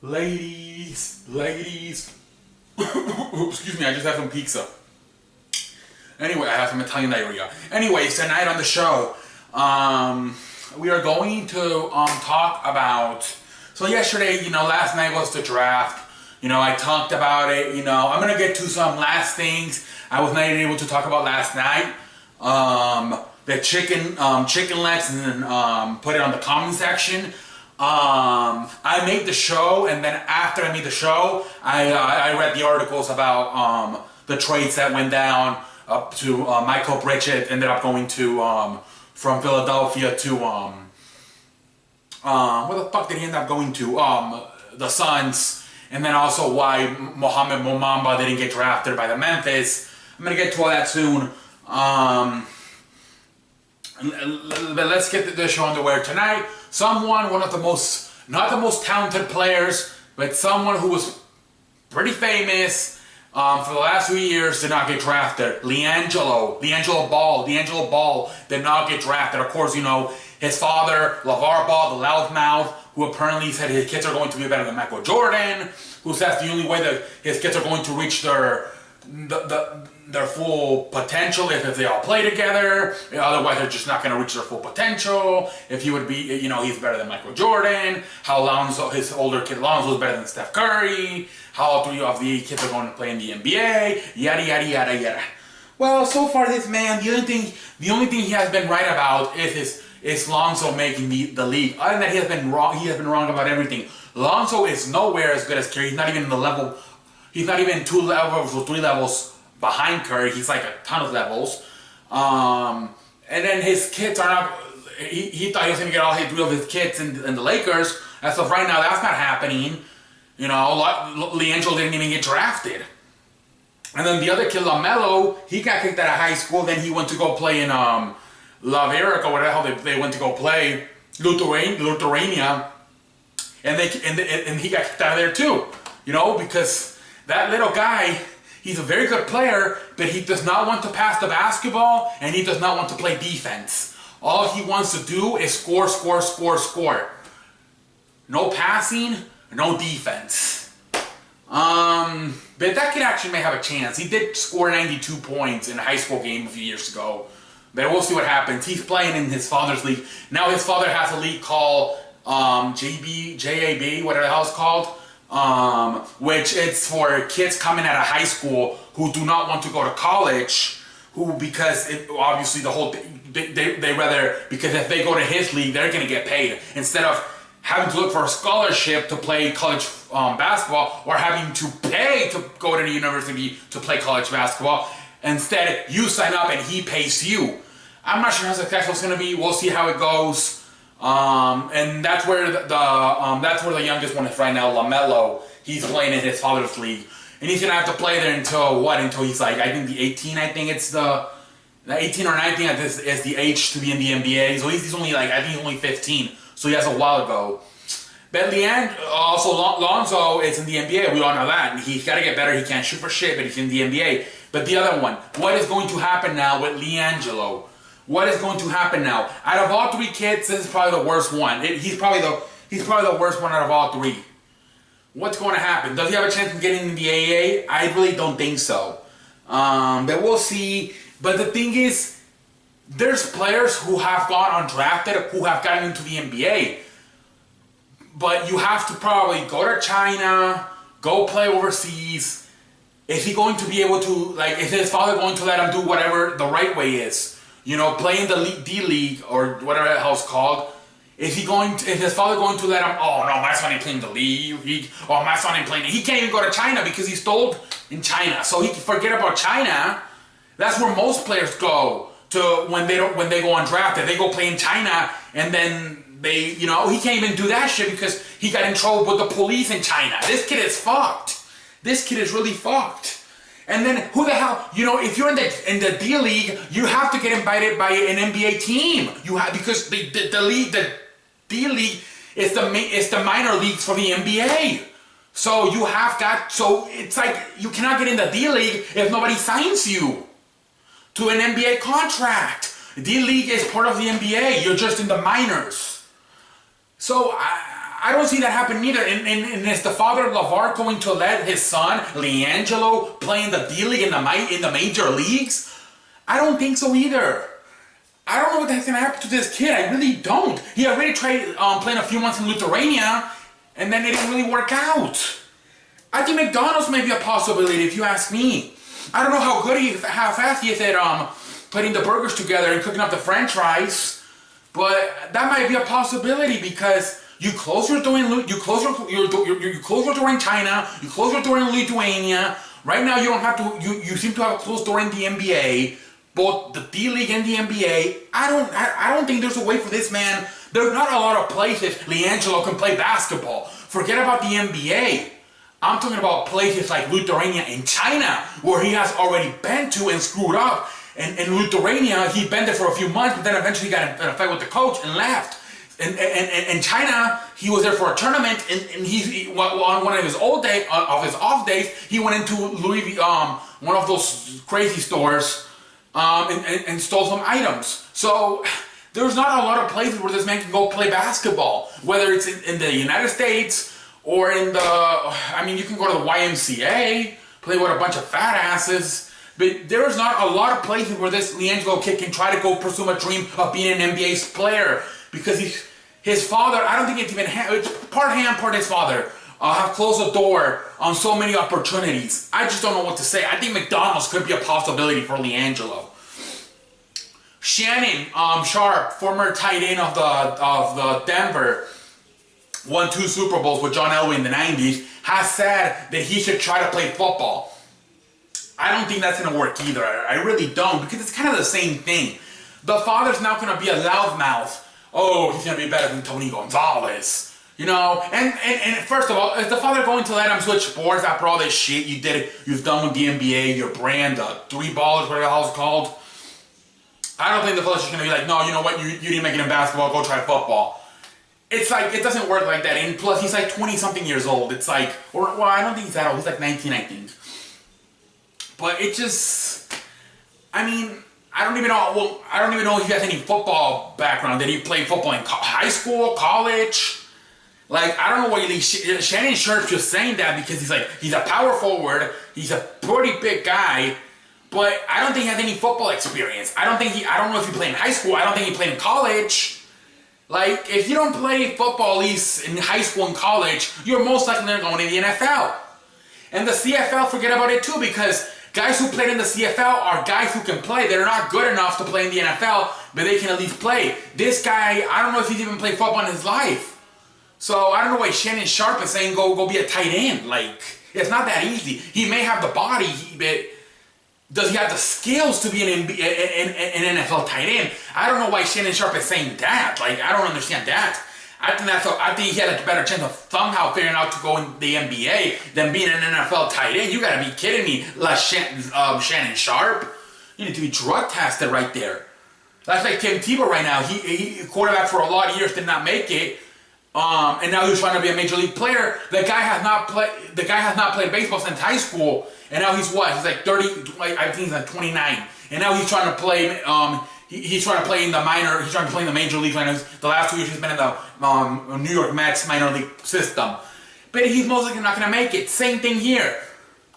Ladies, excuse me, I just had some pizza. Anyway, I have some Italian diarrhea. Anyways, tonight on the show, we are going to talk about. So yesterday, last night was the draft. I talked about it. I'm gonna get to some last things I was not able to talk about last night. The chicken legs, and put it on the comment section. I made the show, and then after I made the show, I read the articles about the trades that went down up to Michael Bridget ended up going to from Philadelphia to where the fuck did he end up going to? The Suns, and then also why Mohamed Momamba didn't get drafted by the Memphis. I'm gonna get to all that soon. But let's get the show underway tonight. One of the most, not the most talented players, but someone who was pretty famous for the last few years did not get drafted. Leangelo Ball did not get drafted. Of course, his father, LeVar Ball, the loudmouth, who apparently said his kids are going to be better than Michael Jordan, who says the only way that his kids are going to reach their full potential if they all play together. Otherwise, they're just not going to reach their full potential. If he would be, he's better than Michael Jordan. How Lonzo, his older kid Lonzo, is better than Steph Curry. How all three of the kids are going to play in the NBA. Yada yada yada yada. Well, so far this man, the only thing he has been right about is Lonzo making the league. Other than that, he has been wrong about everything. Lonzo is nowhere as good as Curry. He's not even in the level. He's not even 2 levels or 3 levels behind Curry. He's like a ton of levels. And then his kids are not. He thought he was going to get all 3 of his kids in the Lakers. As of right now, that's not happening. Leangelo didn't even get drafted. And then the other kid, LaMelo, he got kicked out of high school. Then he went to go play in La Verica, or whatever the hell they went to go play, Lithuania. And he got kicked out of there too. Because that little guy, he's a very good player, but he does not want to pass the basketball, and he does not want to play defense. All he wants to do is score. No passing, no defense. But that kid actually may have a chance. He did score 92 points in a high school game a few years ago. But we'll see what happens. He's playing in his father's league. Now his father has a league called JAB, whatever the hell it's called. Which it's for kids coming out of high school who do not want to go to college, because obviously the whole thing, they rather, because if they go to his league, they're going to get paid instead of having to look for a scholarship to play college basketball, or having to pay to go to the university to play college basketball. Instead, you sign up and he pays you. I'm not sure how successful it's going to be. We'll see how it goes. And that's where the youngest one is right now, LaMelo. He's playing in his father's league, and he's gonna have to play there until he's like, I think the 18. I think it's the 18 or 19 is the age to be in the NBA. So he's only I think he's only 15. So he has a while to go. But Lonzo is in the NBA. We all know that, and he's got to get better. He can't shoot for shit, but he's in the NBA. But the other one, what is going to happen now with Leangelo? What is going to happen now? Out of all 3 kids, this is probably the worst one. He's probably the worst one out of all 3. What's going to happen? Does he have a chance of getting in the AA? I really don't think so. But we'll see. But the thing is, there's players who have gone undrafted who have gotten into the NBA. But you have to probably go to China, go play overseas. Is he going to be able to, is his father going to let him do whatever the right way is? Play in the D League or whatever the hell it's called. Is his father going to let him? Oh no, my son ain't playing the league. My son ain't playing. He can't even go to China because he's told in China. So he can forget about China. That's where most players go to when they go undrafted. They go play in China, and then he can't even do that shit because he got in trouble with the police in China. This kid is fucked. This kid is really fucked. And then who the hell, if you're in the D League, you have to get invited by an NBA team. Because the D League is the minor leagues for the NBA. So it's like you cannot get in the D League if nobody signs you to an NBA contract. D League is part of the NBA. You're just in the minors. So I don't see that happen either. And is the father LeVar going to let his son Leangelo play in the D-League in the major leagues? I don't think so either. I don't know what the heck's gonna happen to this kid. I really don't. He already tried playing a few months in Lithuania, and then it didn't really work out. I think McDonald's may be a possibility if you ask me. I don't know how fast he is at putting the burgers together and cooking up the French fries, but that might be a possibility because you close your door in you close your door in China, you close your door in Lithuania. Right now, you don't have to. You seem to have a closed door in the NBA, both the D-League and the NBA. I don't think there's a way for this man. There's not a lot of places Leangelo can play basketball. Forget about the NBA. I'm talking about places like Lithuania and China, where he has already been to and screwed up. And in Lithuania, he'd been there for a few months, but then eventually got in a fight with the coach and left. And China, he was there for a tournament, and he on one of his off days, he went into one of those crazy stores, and stole some items. So there's not a lot of places where this man can go play basketball, whether it's in the United States or in you can go to the YMCA, play with a bunch of fat asses. But there's not a lot of places where this Leangelo kid can try to go pursue a dream of being an NBA player, because his father, I don't think it's part him, part his father, have closed the door on so many opportunities. I just don't know what to say. I think McDonald's could be a possibility for Leangelo. Shannon Sharp, former tight end of the Denver, won 2 Super Bowls with John Elway in the 90s, has said that he should try to play football. I don't think that's going to work either. I really don't, because it's kind of the same thing. The father's now going to be a loudmouth. Oh, he's going to be better than Tony Gonzalez. You know, and first of all, is the father going to let him switch sports after all this shit you've done with the NBA, your brand, 3 ballers, whatever the hell it's called? I don't think the father's just going to be like, no, you know what, you didn't make it in basketball, go try football. It's like, it doesn't work like that. And plus, he's like 20-something years old. It's like, I don't think he's that old. He's like 19, I think. But it just, I don't even know if he has any football background. Did he play football in high school, college? Like, I don't know why Shannon Sharp's just saying that because he's a power forward. He's a pretty big guy, but I don't think he has any football experience. I don't know if he played in high school. I don't think he played in college. Like, if you don't play football, at least in high school and college, you're most likely going to the NFL. And the CFL, forget about it too, because guys who played in the CFL are guys who can play. They're not good enough to play in the NFL, but they can at least play. This guy, I don't know if he's even played football in his life. So I don't know why Shannon Sharp is saying go be a tight end. Like, it's not that easy. He may have the body, but does he have the skills to be an NFL tight end? I don't know why Shannon Sharp is saying that. Like, I don't understand that. I think he had a better chance of somehow figuring out to go in the NBA than being an NFL tight end. You gotta be kidding me, Shannon Sharp. You need to be drug tested right there. That's like Tim Tebow right now. He quarterback for a lot of years, did not make it, and now he's trying to be a major league player. The guy has not played baseball since high school, and now he's what? He's like 30. I think he's like 29, and now he's trying to play. He's trying to play in the minor. He's trying to play in the major league minors. The last 2 years he's been in the New York Mets minor league system, but he's most likely not going to make it. Same thing here.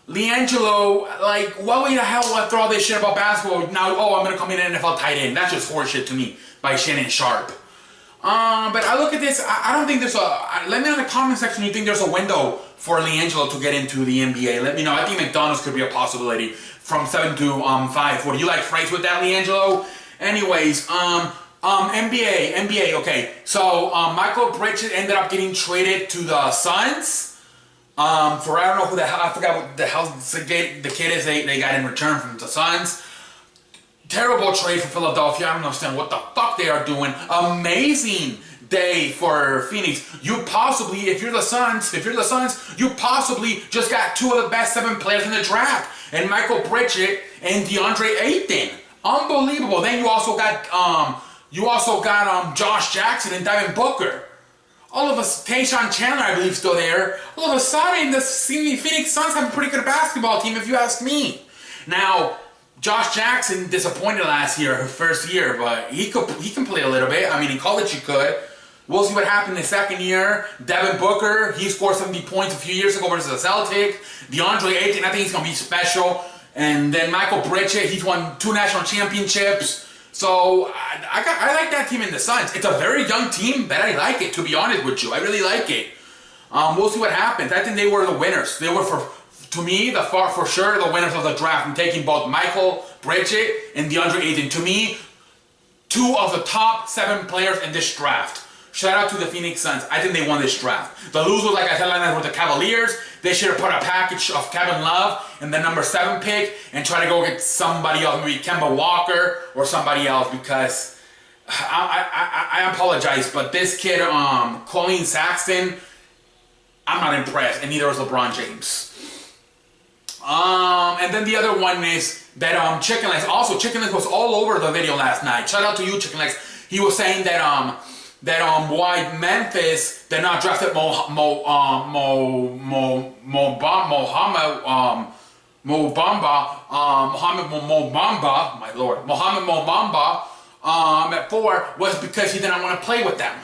Leangelo, like, why the hell would I throw all this shit about basketball now? Oh, I'm going to come in an NFL tight end. That's just horseshit to me by Shannon Sharp. But I look at this. I don't think there's let me know in the comment section. You think there's a window for Leangelo to get into the NBA? Let me know. I think McDonald's could be a possibility from 7 to 5. What do you like phrase with that, Leangelo? Anyways, NBA, okay. So, Michael Bridges ended up getting traded to the Suns, for I don't know who the hell, I forgot what the hell the kid is they got in return from the Suns. Terrible trade for Philadelphia. I don't understand what the fuck they are doing. Amazing day for Phoenix. You possibly, if you're the Suns, you possibly just got 2 of the best 7 players in the draft. And Michael Bridges and DeAndre Ayton. Unbelievable. Then you also got Josh Jackson and Devin Booker. All of us, Tayshaun Chandler, I believe, still there. All of a sudden, the Phoenix Suns have a pretty good basketball team, if you ask me. Now, Josh Jackson disappointed last year, her first year, but he can play a little bit. I mean, in college he could. We'll see what happened in the second year. Devin Booker, he scored 70 points a few years ago versus the Celtic. DeAndre Ayton, I think he's going to be special. And then Michael Bridges, he's won 2 national championships. So I like that team in the Suns. It's a very young team, but I like it, to be honest with you. I really like it. We'll see what happens. I think they were the winners. They were, to me, for sure, the winners of the draft. I'm taking both Michael Bridges and DeAndre Ayton. To me, 2 of the top 7 players in this draft. Shout out to the Phoenix Suns. I think they won this draft. The losers, like I said last night, were the Cavaliers. They should have put a package of Kevin Love in the number 7 pick and try to go get somebody else, maybe Kemba Walker or somebody else, because I apologize, but this kid, Colleen Sexton, I'm not impressed, and neither was LeBron James. And then the other one is that Chicken Legs. Also, Chicken Legs was all over the video last night. Shout out to you, Chicken Legs. He was saying that why Memphis did not draft Mohamed Mobamba at 4 was because he didn't want to play with them.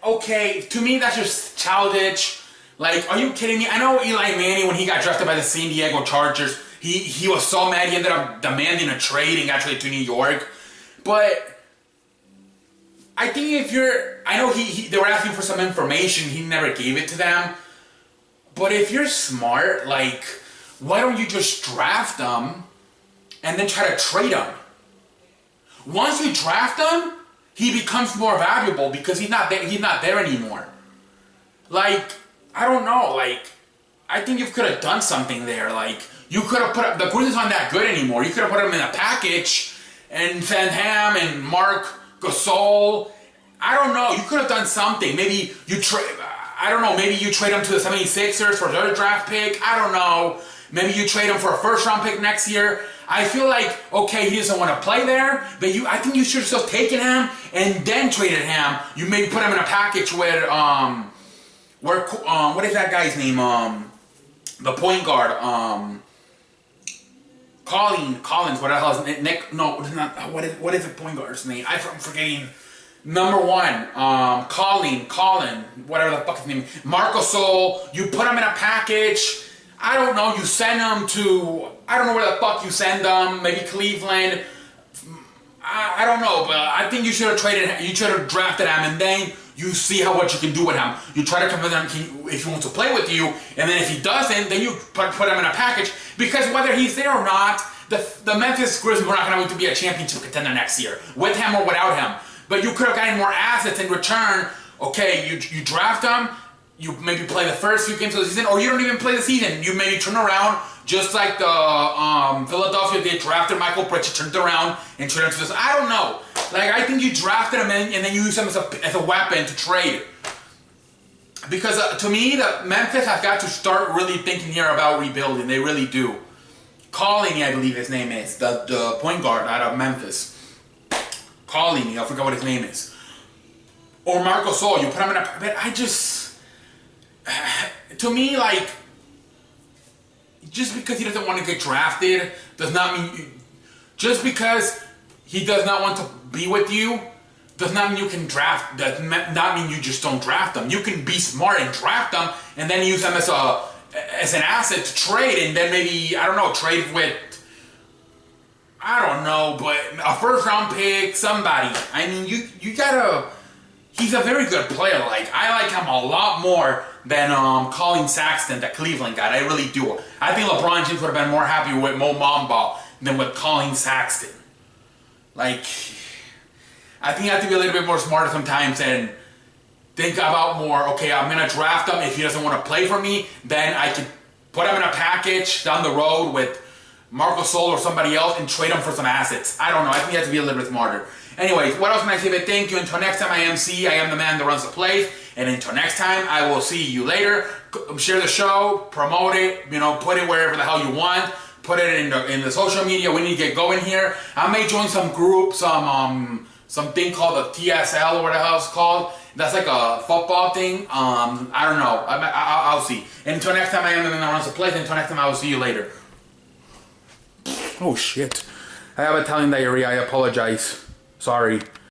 Okay, to me that's just childish. Like, are you kidding me? I know Eli Manning, when he got drafted by the San Diego Chargers, he was so mad he ended up demanding a trade and got traded to New York. But I think if you're, I know they were asking for some information, he never gave it to them. But if you're smart, like, why don't you just draft them and then try to trade them? Once you draft them, he becomes more valuable because he's not there anymore. Like, I don't know, like, I think you could have done something there. Like, you could have put up, the Grizzlies aren't that good anymore. You could have put them in a package and sent him and Mark Gasol. I don't know. You could have done something. Maybe you trade. I don't know. Maybe you trade him to the 76ers for their draft pick. I don't know. Maybe you trade him for a first-round pick next year. I feel like, okay, he doesn't want to play there, but I think you should have still taken him and then traded him. You maybe put him in a package with what is that guy's name? The point guard. Collins. What the hell is it? Nick? No, it's not. What is the point guard's name? I'm forgetting. Number 1, Colin, whatever the fuck his name is. Marc Gasol, you put him in a package. I don't know, you send him to, I don't know where the fuck you send them, maybe Cleveland. I don't know, but I think you should have drafted him, and then you see what you can do with him. You try to convince him if he wants to play with you, and then if he doesn't, then you put him in a package, because whether he's there or not, the Memphis Grizzlies were not going to be a championship contender next year, with him or without him. But you could have gotten more assets in return. Okay, you draft them, you maybe play the first few games of the season, or you don't even play the season. You maybe turn around, just like the Philadelphia did, drafted Michael Bridges, turned around and traded him to this. I don't know. Like, I think you drafted him and then you use him as a weapon to trade. Because to me, Memphis has got to start really thinking here about rebuilding. They really do. Colin, I believe his name is, the point guard out of Memphis. Colleen, I forgot what his name is. Or Marc Gasol, you put him in a... But I just... To me, like... Just because he doesn't want to get drafted does not mean... Just because he does not want to be with you does not mean you can draft... Does not mean you just don't draft them. You can be smart and draft them and then use them as an asset to trade, and then maybe, I don't know, trade with... I don't know, but a first-round pick, somebody. I mean, you gotta... He's a very good player. Like, I like him a lot more than Colin Sexton that Cleveland got. I really do. I think LeBron James would have been more happy with Mo Bamba than with Colin Sexton. Like, I think you have to be a little bit more smart sometimes and think about more, okay, I'm going to draft him. If he doesn't want to play for me, then I can put him in a package down the road with Marc Gasol or somebody else and trade him for some assets. I don't know. I think you have to be a little bit smarter. Anyways, what else can I say but thank you. Until next time, I am the man that runs the place. And until next time, I will see you later. Share the show, promote it, put it wherever the hell you want. Put it in the social media. We need to get going here. I may join some group, something called the TSL or what the hell it's called. That's like a football thing. I don't know. I'll see. And until next time, I am the man that runs the place. Until next time, I will see you later. Oh shit. I have Italian diarrhea. I apologize. Sorry.